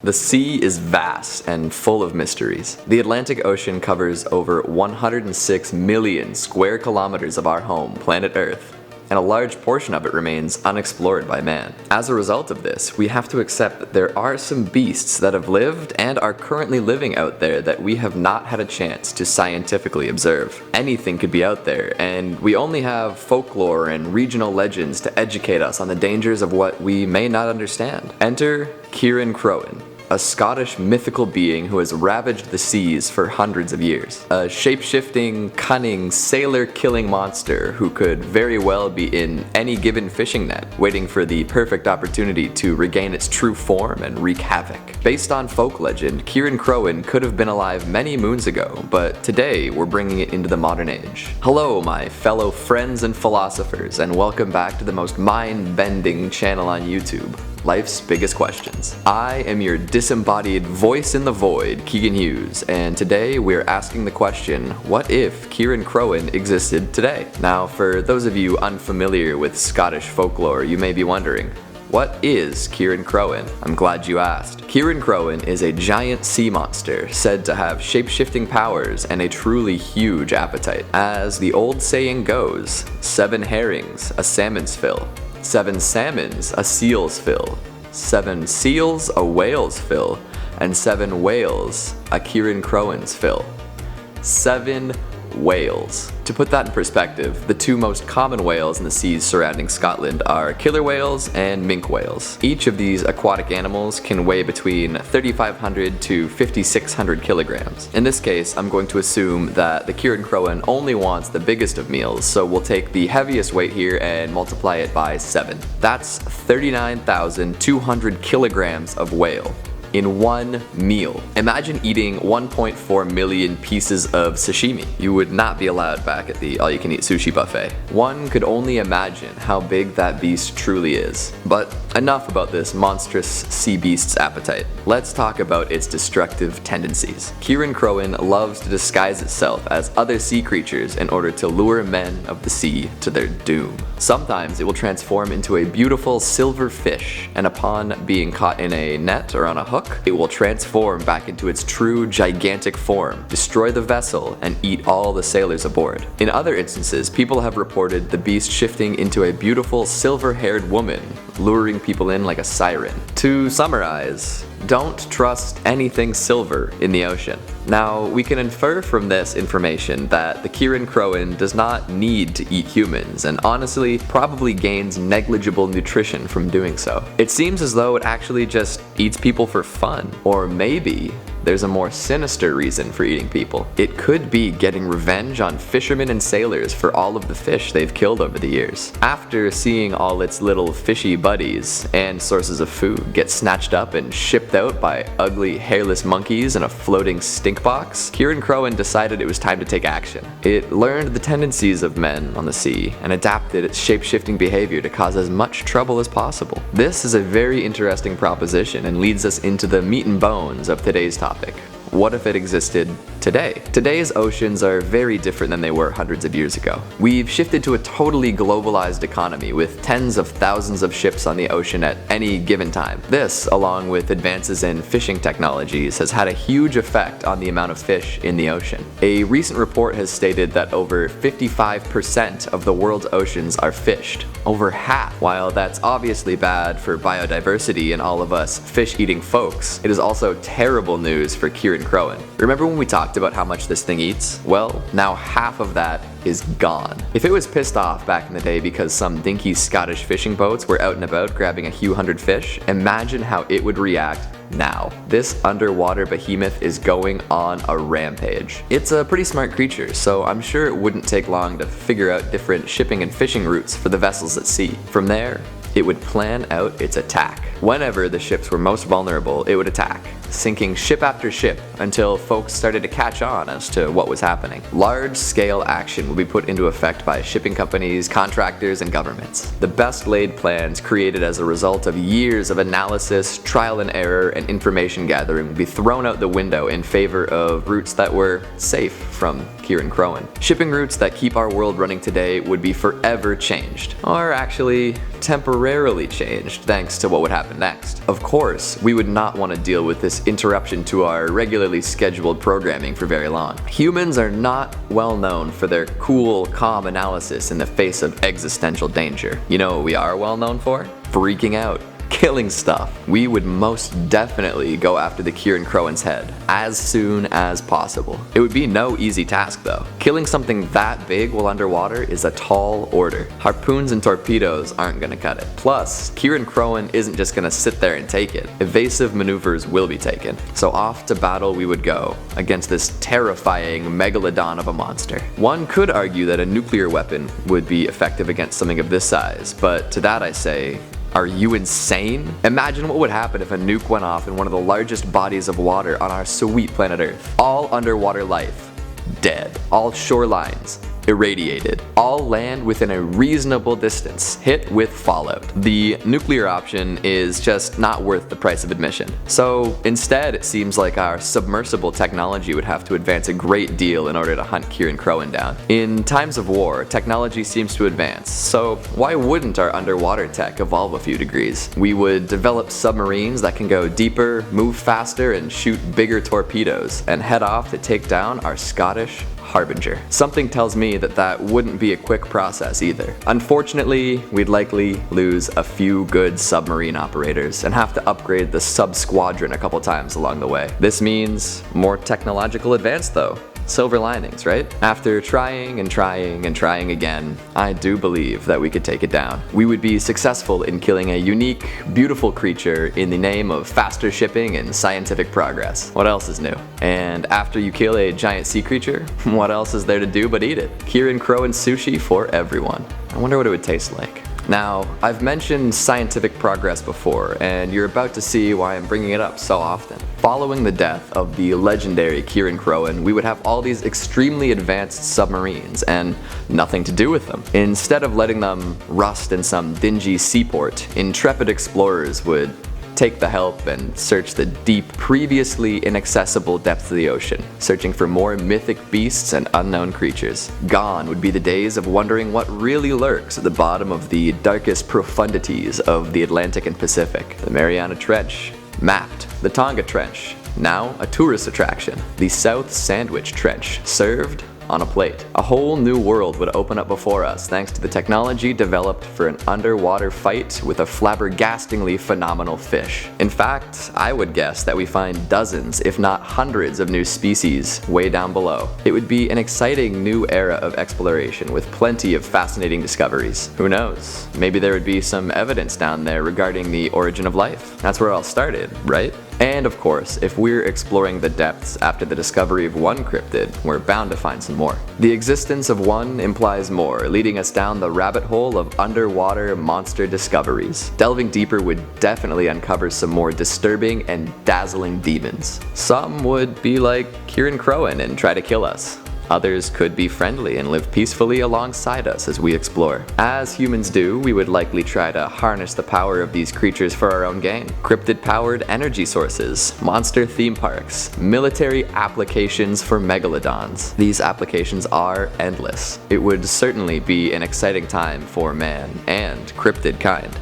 The sea is vast and full of mysteries. The Atlantic Ocean covers over 106 million square kilometers of our home, planet Earth, and a large portion of it remains unexplored by man. As a result of this, we have to accept that there are some beasts that have lived and are currently living out there that we have not had a chance to scientifically observe. Anything could be out there, and we only have folklore and regional legends to educate us on the dangers of what we may not understand. Enter Cirein-Cròin, a Scottish mythical being who has ravaged the seas for hundreds of years. A shape-shifting, cunning, sailor-killing monster who could very well be in any given fishing net, waiting for the perfect opportunity to regain its true form and wreak havoc. Based on folk legend, Cirein-Cròin could have been alive many moons ago, but today we're bringing it into the modern age. Hello, my fellow friends and philosophers, and welcome back to the most mind-bending channel on YouTube, Life's Biggest Questions. I am your disembodied voice in the void, Keegan Hughes, and today we're asking the question, what if Cirein-Cròin existed today? Now, for those of you unfamiliar with Scottish folklore, you may be wondering, what is Cirein-Cròin? I'm glad you asked. Cirein-Cròin is a giant sea monster said to have shape-shifting powers and a truly huge appetite. As the old saying goes, 7 herrings, a salmon's fill. 7 salmons, a seal's fill. 7 seals, a whale's fill. And 7 whales, a Cirein-Cròin's fill. 7 whales. To put that in perspective, the 2 most common whales in the seas surrounding Scotland are killer whales and minke whales. Each of these aquatic animals can weigh between 3,500 to 5,600 kilograms. In this case, I'm going to assume that the Cirein-Cròin only wants the biggest of meals, so we'll take the heaviest weight here and multiply it by 7. That's 39,200 kilograms of whale in one meal. Imagine eating 1.4 million pieces of sashimi. You would not be allowed back at the all-you-can-eat sushi buffet. One could only imagine how big that beast truly is. But enough about this monstrous sea beast's appetite. Let's talk about its destructive tendencies. Cirein-Cròin loves to disguise itself as other sea creatures in order to lure men of the sea to their doom. Sometimes it will transform into a beautiful silver fish, and upon being caught in a net or on a hook, it will transform back into its true gigantic form, destroy the vessel, and eat all the sailors aboard. In other instances, people have reported the beast shifting into a beautiful silver-haired woman, luring people in like a siren. To summarize, don't trust anything silver in the ocean. Now, we can infer from this information that the Cirein-Cròin does not need to eat humans, and honestly, probably gains negligible nutrition from doing so. It seems as though it actually just eats people for fun. Or maybe there's a more sinister reason for eating people. It could be getting revenge on fishermen and sailors for all of the fish they've killed over the years. After seeing all its little fishy buddies and sources of food get snatched up and shipped out by ugly hairless monkeys in a floating stink box, Cirein-Cròin decided it was time to take action. It learned the tendencies of men on the sea and adapted its shape-shifting behavior to cause as much trouble as possible. This is a very interesting proposition and leads us into the meat and bones of today's topic. What if it existed today? Today's oceans are very different than they were hundreds of years ago. We've shifted to a totally globalized economy with tens of thousands of ships on the ocean at any given time. This, along with advances in fishing technologies, has had a huge effect on the amount of fish in the ocean. A recent report has stated that over 55% of the world's oceans are fished. Over half. While that's obviously bad for biodiversity and all of us fish-eating folks, it is also terrible news for Cirein-Cròin. Remember when we talked about how much this thing eats? Well, now half of that is gone. If it was pissed off back in the day because some dinky Scottish fishing boats were out and about grabbing a few hundred fish, imagine how it would react now. This underwater behemoth is going on a rampage. It's a pretty smart creature, so I'm sure it wouldn't take long to figure out different shipping and fishing routes for the vessels at sea. From there, it would plan out its attack. Whenever the ships were most vulnerable, it would attack. sinking ship after ship until folks started to catch on as to what was happening. Large-scale action would be put into effect by shipping companies, contractors, and governments. The best-laid plans created as a result of years of analysis, trial and error, and information gathering would be thrown out the window in favor of routes that were safe from Cirein-Cròin. Shipping routes that keep our world running today would be forever changed, or actually temporarily changed thanks to what would happen next. Of course, we would not want to deal with this interruption to our regularly scheduled programming for very long. Humans are not well known for their cool, calm analysis in the face of existential danger. You know what we are well known for? Freaking out. Killing stuff. We would most definitely go after the Cirein-Cròin's head as soon as possible. It would be no easy task though. Killing something that big while underwater is a tall order. Harpoons and torpedoes aren't gonna cut it. Plus, Cirein-Cròin isn't just gonna sit there and take it. Evasive maneuvers will be taken. So off to battle we would go against this terrifying megalodon of a monster. One could argue that a nuclear weapon would be effective against something of this size, but to that I say, are you insane? Imagine what would happen if a nuke went off in one of the largest bodies of water on our sweet planet Earth. All underwater life, dead. All shorelines, irradiated. All land within a reasonable distance, hit with fallout. The nuclear option is just not worth the price of admission. So instead, it seems like our submersible technology would have to advance a great deal in order to hunt Cirein-Cròin down. In times of war, technology seems to advance, so why wouldn't our underwater tech evolve a few degrees? We would develop submarines that can go deeper, move faster, and shoot bigger torpedoes, and head off to take down our Scottish Harbinger. Something tells me that that wouldn't be a quick process either. Unfortunately, we'd likely lose a few good submarine operators and have to upgrade the sub-squadron a couple times along the way. This means more technological advance though. Silver linings, right? After trying and trying and trying again, I do believe that we could take it down. We would be successful in killing a unique, beautiful creature in the name of faster shipping and scientific progress. What else is new? And after you kill a giant sea creature, what else is there to do but eat it? Cirein-Cròin sushi for everyone. I wonder what it would taste like. Now, I've mentioned scientific progress before, and you're about to see why I'm bringing it up so often. Following the death of the legendary Cirein-Cròin, we would have all these extremely advanced submarines and nothing to do with them. Instead of letting them rust in some dingy seaport, intrepid explorers would take the help and search the deep, previously inaccessible depths of the ocean, searching for more mythic beasts and unknown creatures. Gone would be the days of wondering what really lurks at the bottom of the darkest profundities of the Atlantic and Pacific. The Mariana Trench, mapped. The Tonga Trench, now a tourist attraction. The South Sandwich Trench, served on a plate. A whole new world would open up before us thanks to the technology developed for an underwater fight with a flabbergastingly phenomenal fish. In fact, I would guess that we find dozens, if not hundreds of new species way down below. It would be an exciting new era of exploration with plenty of fascinating discoveries. Who knows? Maybe there would be some evidence down there regarding the origin of life. That's where it all started, right? And of course, if we're exploring the depths after the discovery of one cryptid, we're bound to find some more. The existence of one implies more, leading us down the rabbit hole of underwater monster discoveries. Delving deeper would definitely uncover some more disturbing and dazzling demons. Some would be like Cirein-Cròin and try to kill us. Others could be friendly and live peacefully alongside us as we explore. As humans do, we would likely try to harness the power of these creatures for our own gain. Cryptid-powered energy sources, monster theme parks, military applications for megalodons. These applications are endless. It would certainly be an exciting time for man and cryptid kind.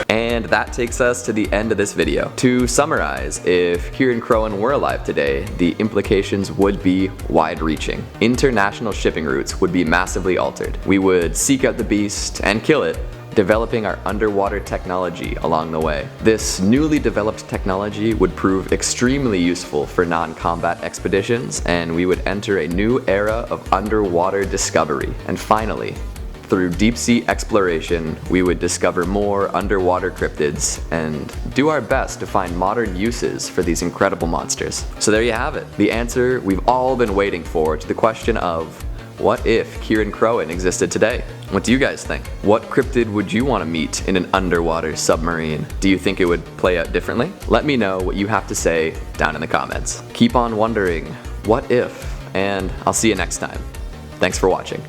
And that takes us to the end of this video. To summarize, if Cirein-Cròin were alive today, the implications would be wide-reaching. International shipping routes would be massively altered. We would seek out the beast and kill it, developing our underwater technology along the way. This newly developed technology would prove extremely useful for non-combat expeditions, and we would enter a new era of underwater discovery. And finally, through deep-sea exploration, we would discover more underwater cryptids and do our best to find modern uses for these incredible monsters. So there you have it, the answer we've all been waiting for to the question of, what if Cirein-Cròin existed today? What do you guys think? What cryptid would you want to meet in an underwater submarine? Do you think it would play out differently? Let me know what you have to say down in the comments. Keep on wondering, what if? And I'll see you next time. Thanks for watching.